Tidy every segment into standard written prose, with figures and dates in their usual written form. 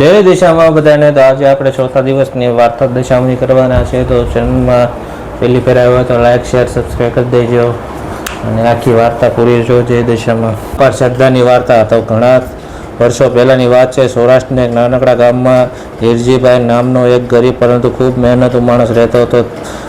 જય દિશામાં બધાને. તો આજે આપણે ચોથા દિવસની વાર્તા દિશામણી કરવાના છે. તો ચેનલમાં પહેલી ફેર આવ્યો તો લાઈક શેર સબસ્ક્રાઈબ કરી દેજો અને આખી વાર્તા પૂરી જો. જય દિશામાં પર શ્રદ્ધાની વાર્તા. તો ઘણા વર્ષો પહેલાંની વાત છે. સૌરાષ્ટ્રના એક નાનકડા ગામમાં હિરજીભાઈ નામનો એક ગરીબ પરંતુ ખૂબ મહેનતુ માણસ રહેતો હતો.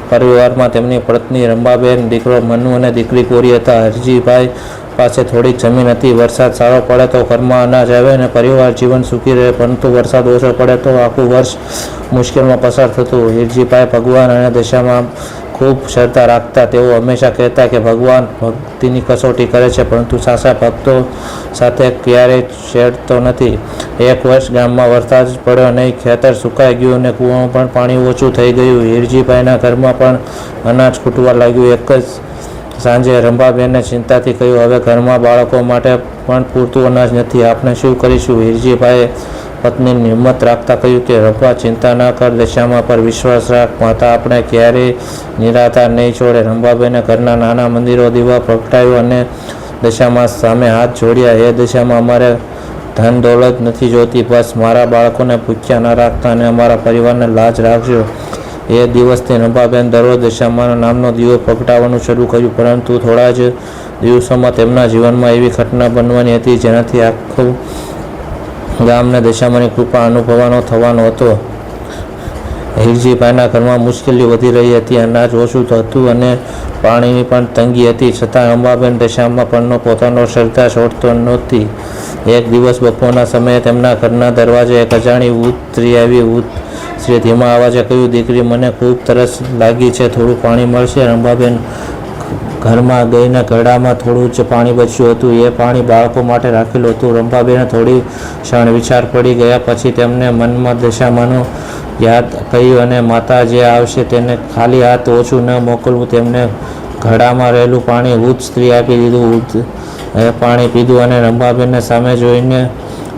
પરિવારમાં તેમની પત્ની રંભાબેન, દીકરો મનુ અને દીકરી કોરી હતા. હિરજીભાઈ પાસે થોડીક જમીન હતી. વરસાદ સારો પડે તો ઘરમાં અનાજ આવે અને પરિવાર જીવન સુખી રહે, પરંતુ વરસાદ ઓછો પડે તો આખું વર્ષ મુશ્કેલમાં પસાર થતું. હિરજીભાઈ ભગવાન અને દશામાં ખૂબ શ્રદ્ધા રાખતા. તેઓ હંમેશા કહેતા કે ભગવાન ભક્તિની કસોટી કરે છે, પરંતુ સાચા ભક્તો સાથે ક્યારેય છેડતો નથી. એક વર્ષ ગામમાં વરસાદ પડ્યો નહીં. ખેતર સુકાઈ ગયું અને કૂવામાં પણ પાણી ઓછું થઈ ગયું. હિરજીભાઈના ઘરમાં પણ અનાજ ખૂટવા લાગ્યું. એક જ સાંજે રંભાબેને ચિંતાથી કહ્યું, હવે ઘરમાં બાળકો માટે પણ પૂરતું અનાજ નથી, આપણે શું કરીશું? હિરજીભાઈએ પત્નીની હિંમત રાખતા કહ્યું કે રંભા, ચિંતા ન કર, દશામાં પર વિશ્વાસ રાખ, માતા આપણે ક્યારેય નિરાધાર નહીં છોડે. રંભાબેને ઘરના નાના મંદિરો દીવા પ્રગટાવ્યો અને દશામાં સામે હાથ જોડ્યા. એ દશામાં અમારે ધન દોલત નથી જોતી, બસ મારા બાળકોને ભૂખ્યા ન રાખતા અને અમારા પરિવારને લાજ રાખજો. એ દિવસથી રંભાબેન દરરોજ દશામાના નામનો દીવો પ્રગટાવવાનું શરૂ કર્યું, પરંતુ થોડા જ દિવસોમાં તેમના જીવનમાં એવી ઘટના બનવાની હતી જેનાથી આખું ગામને દશામાની કૃપા અનુભવવાનો થવાનો હતો. હિરજીભાઈના ઘરમાં મુશ્કેલી વધી રહી હતી. અનાજ ઓછું હતું અને પાણીની પણ તંગી હતી, છતાં રંભાબેન દશામાં પરનો પોતાનો શ્રદ્ધા છોડતો નહોતી. એક દિવસ બપોરના સમયે તેમના ઘરના દરવાજે એક અજાણી ઉતરી આવી. શ્રી ધીમા અવાજે કહ્યું, દીકરી, મને ખૂબ તરસ લાગી છે, થોડું પાણી મળશે? રંભાબેન ઘરમાં ગઈને ઘડામાં થોડું જ પાણી બચ્યું હતું. એ પાણી બાળકો માટે રાખેલું હતું. રંભાબેને થોડી ક્ષણ વિચાર પડી ગયા. પછી તેમને મનમાં દશામાનું યાદ કહ્યું અને માતા જે આવશે તેને ખાલી હાથ ઓછું ન મોકલવું. તેમને ઘડામાં રહેલું પાણી વૃદ્ધ સ્ત્રી આપી દીધું. એ પાણી પીધું અને રંભાબેનને સામે જોઈને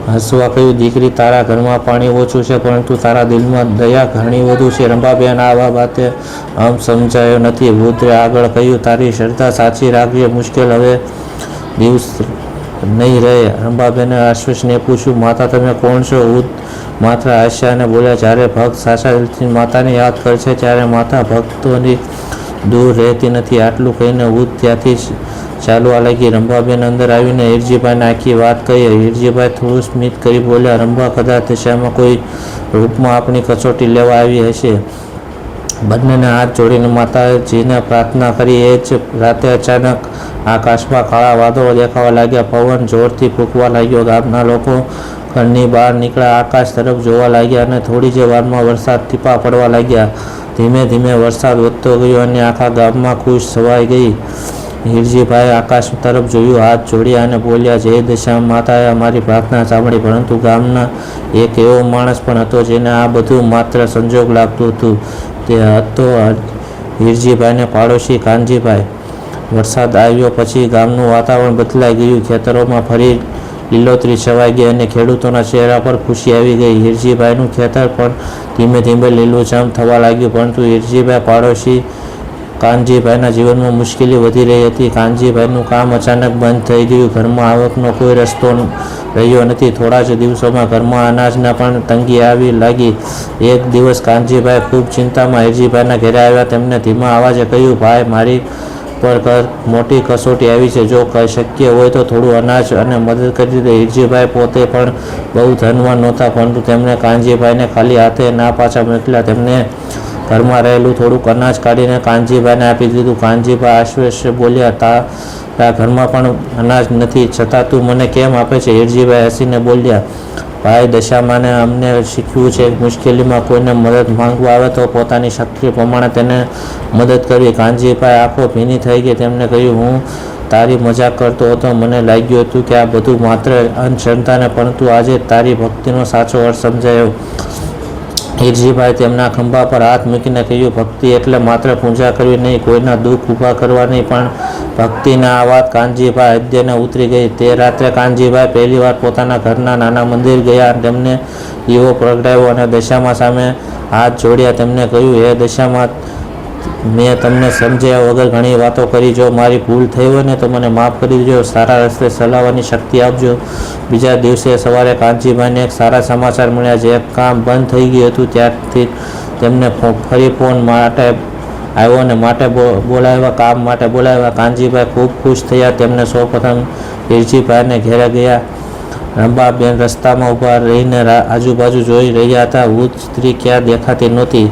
હસવા કહ્યું, દીકરી, તારા ઘરમાં પાણી ઓછું છે, પરંતુ તારા દિલમાં દયા ઘણી વધુ છે. રંભાબેન આ વાતે આમ સમજાયો નથી. વૃદ્ધે આગળ કહ્યું, તારી શ્રદ્ધા સાચી રાખજે, મુશ્કેલ હવે દિવસ નહીં રહે. રંભાબેને આશ્વાસને પૂછ્યું, માતા તમે કોણ છો? વૃદ્ધ માત્ર હાસ્યા અને બોલ્યા, જ્યારે ભક્ત સાચા દિલથી માતાને યાદ કરે છે ત્યારે માતા ભક્તોની દૂર રહેતી નથી. આટલું કહીને વૃદ્ધ ત્યાંથી ચાલવા લાગી. રંભાબેન અંદર આવીને હિરજીભાઈને આખી વાત કહી. હિરજીભાઈ થોડું સ્મિત કરી બોલ્યા, રંભા, કદાચ દશામાં કોઈ રૂપમાં આપણી કસોટી લેવા આવી હશે. બંનેને હાથ જોડીને માતાજીને પ્રાર્થના કરી. એ જ રાતે અચાનક આકાશમાં કાળા વાદળો દેખાવા લાગ્યા. પવન જોરથી ફૂંકવા લાગ્યો. ગામના લોકો ઘરની બહાર નીકળ્યા, આકાશ તરફ જોવા લાગ્યા અને થોડી જ વારમાં વરસાદ ટીપા પડવા લાગ્યા. ધીમે ધીમે વરસાદ વધતો ગયો અને આખા ગામમાં ખુશ છવાઈ ગઈ. હિરજીભાઈએ આકાશ તરફ જોયું, હાથ જોડ્યા અને બોલ્યા, જય દશા માતાએ અમારી પ્રાર્થના સાંભળી. પરંતુ ગામના એક એવો માણસ પણ હતો જેને આ બધું માત્ર સંજોગ લાગતું હતું. તે હતો હિરજીભાઈને પાડોશી કાનજીભાઈ. વરસાદ આવ્યો પછી ગામનું વાતાવરણ બદલાઈ ગયું. ખેતરોમાં ફરી લીલોતરી છવાઈ ગઈ અને ખેડૂતોના ચહેરા પર ખુશી આવી ગઈ. હિરજીભાઈનું ખેતર પણ ધીમે ધીમે લીલુંછમ થવા લાગ્યું. પરંતુ હિરજીભાઈ પાડોશી કાનજીભાઈના જીવનમાં મુશ્કેલી વધી રહી હતી. કાનજીભાઈનું કામ અચાનક બંધ થઈ ગયું. ઘરમાં આવકનો કોઈ રસ્તો રહ્યો નથી. થોડા જ દિવસોમાં ઘરમાં અનાજના પણ તંગી આવી લાગી. એક દિવસ કાનજીભાઈ ખૂબ ચિંતામાં હિરજીભાઈના ઘરે આવ્યા. તેમને ધીમા અવાજે કહ્યું, ભાઈ, મારી પર મોટી કસોટી આવી છે. જો શક્ય હોય તો થોડું અનાજ અને મદદ કરી દે. હિરજીભાઈ પોતે પણ બહુ ધનવાન નહોતા, પરંતુ તેમણે કાનજીભાઈને ખાલી હાથે ના પાછા મોકલ્યા. તેમને ઘરમાં રહેલું થોડુંક અનાજ કાઢીને કાનજીભાઈને આપી દીધું. કાનજીભાઈ આશ્વસ્ય બોલ્યા, તારા ઘરમાં પણ અનાજ નથી, છતાં તું મને કેમ આપે છે? હિરજીભાઈ હસીને બોલ્યા, ભાઈ, દશામાને અમને શીખ્યું છે કે મુશ્કેલીમાં કોઈને મદદ માંગવા આવે તો પોતાની શક્તિ પ્રમાણે તેને મદદ કરવી. કાનજીભાઈ આંખો ભીની થઈ ગઈ. તેમણે કહ્યું, હું તારી મજાક કરતો હતો. મને લાગ્યું હતું કે આ બધું માત્ર અંધશ્રદ્ધા, પરંતુ આજે તારી ભક્તિનો સાચો અર્થ સમજાયો. હિરજીભાઈ તેમના ખંભા પર હાથ મૂકીને કહ્યું, ભક્તિ એટલે માત્ર પૂજા કરવી નહીં, કોઈના દુઃખ ઊભા કરવા નહીં, પણ ભક્તિના આ વાત કાનજીભાઈ હૃદયને ઉતરી ગઈ. તે રાત્રે કાનજીભાઈ પહેલીવાર પોતાના ઘરના નાના મંદિર ગયા. તેમને દીવો પ્રગટાવ્યો અને દશામાં સામે હાથ જોડ્યા. તેમને કહ્યું, હે દશામાં, મેં તમને સમજ્યા વગર ઘણી વાતો કરી. જો મારી ભૂલ થઈ હોય ને તો મને માફ કરી દેજો. સારા રસ્તે ચલાવવાની શક્તિ આપજો. બીજા દિવસે સવારે કાનજીભાઈને એક સારા સમાચાર મળ્યા. જે કામ બંધ થઈ ગયું હતું ત્યારથી તેમને ફરી ફોન માટે આવ્યો અને કામ માટે બોલાવ્યા. કાનજીભાઈ ખૂબ ખુશ થયા. તેમને સૌપ્રથમ હિરજીભાઈને ઘેરે ગયા. રંભાબેન રસ્તામાં ઊભા રહીને આજુબાજુ જોઈ રહ્યા હતા. વૃદ્ધ સ્ત્રી ક્યાં દેખાતી નહોતી.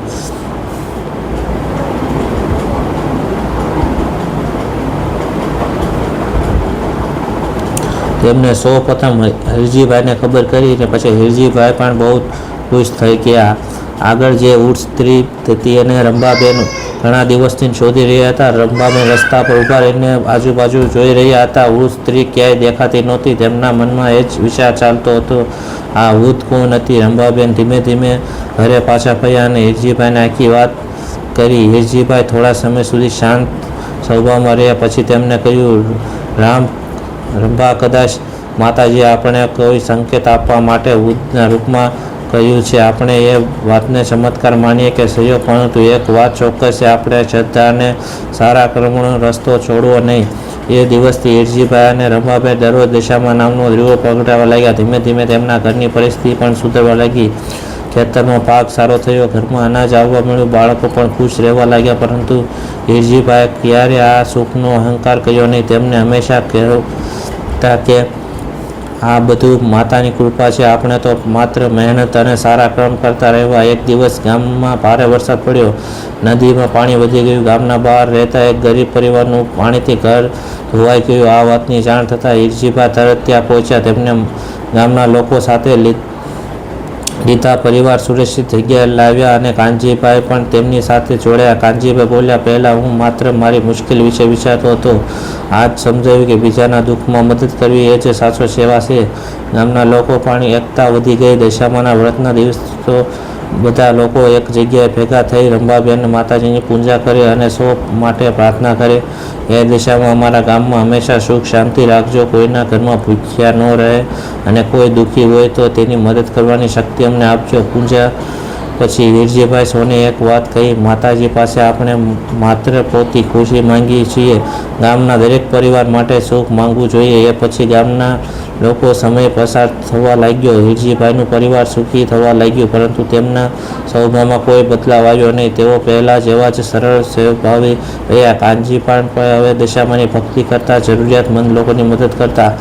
તેમને સૌપ્રથમ હિરજીભાઈને ખબર કરી અને પછી હિરજીભાઈ પણ બહુ ખુશ થઈ ગયા. આગળ જે વૃદ્ધ સ્ત્રી હતી અને રંભાબેન ઘણા દિવસથી શોધી રહ્યા હતા. રંભાબેન રસ્તા પર ઊભા રહીને આજુબાજુ જોઈ રહ્યા હતા. વૃદ્ધ સ્ત્રી ક્યાંય દેખાતી નહોતી. તેમના મનમાં એ જ વિચાર ચાલતો હતો, આ વૃદ્ધ કોણ હતી? રંભાબેન ધીમે ધીમે ઘરે પાછા ફર્યા અને હિરજીભાઈને આખી વાત કરી. હિરજીભાઈ થોડા સમય સુધી શાંત સ્વભાવમાં રહ્યા. પછી તેમને કહ્યું, રંભા, કદાચ માતાજીએ આપણે કોઈ સંકેત આપવા માટે વૃદ્ધના રૂપમાં કહ્યું છે. આપણે એ વાતને ચમત્કાર માનીએ કે સહયોગ, પરંતુ એક વાત ચોક્કસ છે, આપણે શ્રદ્ધા અને સારા કર્મોનો રસ્તો છોડવો નહીં. એ દિવસથી હિરજીભાઈ અને રંભાબેન દરરોજ દિશામાં નામનો દીવો પ્રગટાવવા લાગ્યા. ધીમે ધીમે તેમના ઘરની પરિસ્થિતિ પણ સુધરવા લાગી. ખેતરમાં પાક સારો થયો, ઘરમાં અનાજ આવવા મળ્યું, બાળકો પણ ખુશ રહેવા લાગ્યા. પરંતુ હિરજીભાઈએ ક્યારે આ સુખનો અહંકાર કર્યો નહીં. તેમને હંમેશા કહેતા કે આ બધું માતાની કૃપા છે, આપણે તો માત્ર મહેનત અને સારા કર્મ કરતા રહેવા. એક દિવસ ગામમાં ભારે વરસાદ પડ્યો. નદીમાં પાણી વધી ગયું. ગામના બહાર રહેતા એક ગરીબ પરિવારનું પાણીથી ઘર ધોવાઈ ગયું. આ વાતની જાણ થતાં હિરજીભાઈ તરત ત્યાં પહોંચ્યા. તેમને ગામના લોકો સાથે લીધા. પરિવાર સુરક્ષિત જગ્યાએ લાવ્યા અને કાનજીભાઈ પણ તેમની સાથે જોડાયા. કાનજીભાઈ બોલ્યા, પહેલાં હું માત્ર મારી મુશ્કેલ વિશે વિચારતો હતો. આજ સમજાયું કે બીજાના દુઃખમાં મદદ કરવી એ જ સાચો સેવા છે. ગામના લોકો પાણી એકતા વધી ગઈ. દશામાના વ્રતના દિવસો બધા લોકો એક જગ્યાએ ભેગા થઈ રંભાબેન માતાજીની પૂજા કરે અને સૌ માટે પ્રાર્થના કરે. એ દિશામાં અમારા ગામમાં હંમેશા સુખ શાંતિ રાખજો. કોઈના ઘરમાં ભૂખ્યા ન રહે અને કોઈ દુઃખી હોય તો તેની મદદ કરવાની શક્તિ અમને આપજો. પૂજા પછી હિરજીભાઈ સોને એક વાત કહી, માતાજી પાસે આપણે માત્ર પોતી ખુશી માંગીએ છીએ. ગામના દરેક પરિવાર માટે સુખ માંગવું જોઈએ. એ પછી ગામના લોકો સમય પસાર થવા લાગ્યો. હિરજીભાઈનું પરિવાર સુખી થવા લાગ્યું, પરંતુ તેમના સ્વભાવમાં કોઈ બદલાવ આવ્યો નહીં. તેઓ પહેલાં જેવા જ સરળ સ્વભાવી રહ્યા. કાનજી પણ હવે દશામાની ભક્તિ કરતા, જરૂરિયાતમંદ લોકોની મદદ કરતા.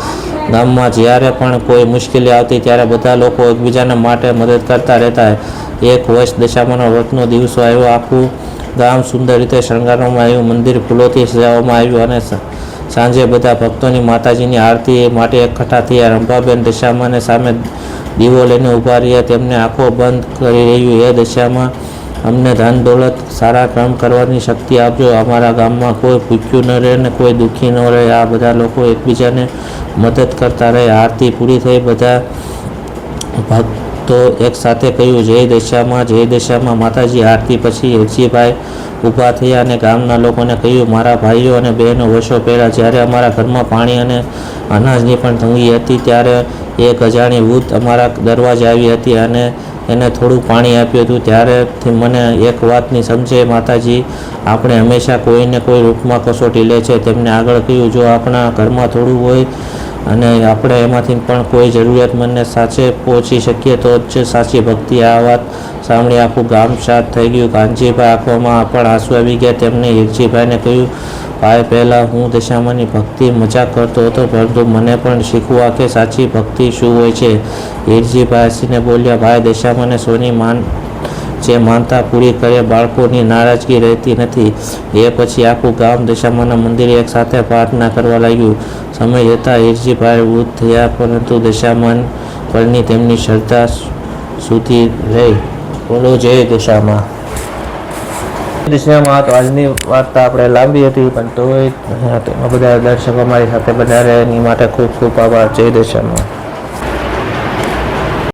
ગામમાં જ્યારે પણ કોઈ મુશ્કેલી આવતી ત્યારે બધા લોકો એકબીજાના માટે મદદ કરતા રહેતા. એક વર્ષ દશામાના વ્રતનો દિવસો આવ્યો. આખું ગામ સુંદર રીતે શણગારવામાં આવ્યું. મંદિર ફૂલોથી સજાવવામાં આવ્યું અને સાંજે બધા ભક્તોની માતાજીની આરતી માટે એકઠા થયા. રંભાબેન દશામાને સામે દીવો લઈને ઊભા રહ્યા. તેમને આંખો બંધ કરી રહ્યું, એ દશામાં અમને ધન દોલત સારા કામ કરવાની શક્તિ આપજો. અમારા ગામમાં કોઈ ભૂખ્યું ન રહે ને કોઈ દુઃખી ન રહે. આ બધા લોકો એકબીજાને મદદ કરતા રહે. આરતી પૂરી થઈ. બધા ભક્તો એક સાથે કહ્યું, જય દશામાં, જય દશામાં. માતાજી આરતી પછી હિરજીભાઈ ઊભા થયા અને ગામના લોકોને કહ્યું, મારા ભાઈઓ અને બહેનો, વર્ષો પહેલાં જ્યારે અમારા ઘરમાં પાણી અને અનાજની પણ તંગી હતી ત્યારે એક અજાણી વૃદ્ધ અમારા દરવાજે આવી હતી અને એને થોડું પાણી આપ્યું હતું. ત્યારેથી મને એક વાતની સમજે, માતાજી આપણે હંમેશા કોઈને કોઈ રૂપમાં કસોટી લે છે. તેમને આગળ કહ્યું, જો આપણા ઘરમાં થોડું હોય અને આપણે એમાંથી પણ કોઈ જરૂરિયાતમંદને સાચે પહોંચી શકીએ તો જ સાચી ભક્તિ. આ વાત સાંભળી આખું ગામ શાંત થઈ ગયું. કાનજીભાઈ આંખોમાં પણ આંસુ આવી ગયા. તેમને હિરજીભાઈને કહ્યું, ભાઈ, પહેલાં હું દશામાની ભક્તિ મજાક કરતો હતો, પરંતુ મને પણ શીખવા કે સાચી ભક્તિ શું હોય છે. હિરજીભાઈ હસીને બોલ્યા, ભાઈ, દશામાને સોની જે માનતા પૂરી કરે, બાળકોની નારાજગી રહેતી નથી. એ પછી આખું ગામ દશામાના મંદિરે એક સાથે પ્રાર્થના કરવા લાગ્યું. સમય જતાં હિરજીભાઈ વૃદ્ધ થયા, પરંતુ દશામાન પરની તેમની શ્રદ્ધા સુધી રહી. બોલો જય દશામાં. દશામાં તો આજની વાર્તા આપણે લાંબી હતી, પણ તોય બધા દર્શકો અમારી સાથે બધા રહે એની માટે ખૂબ ખૂબ આભાર. જય દશામાં.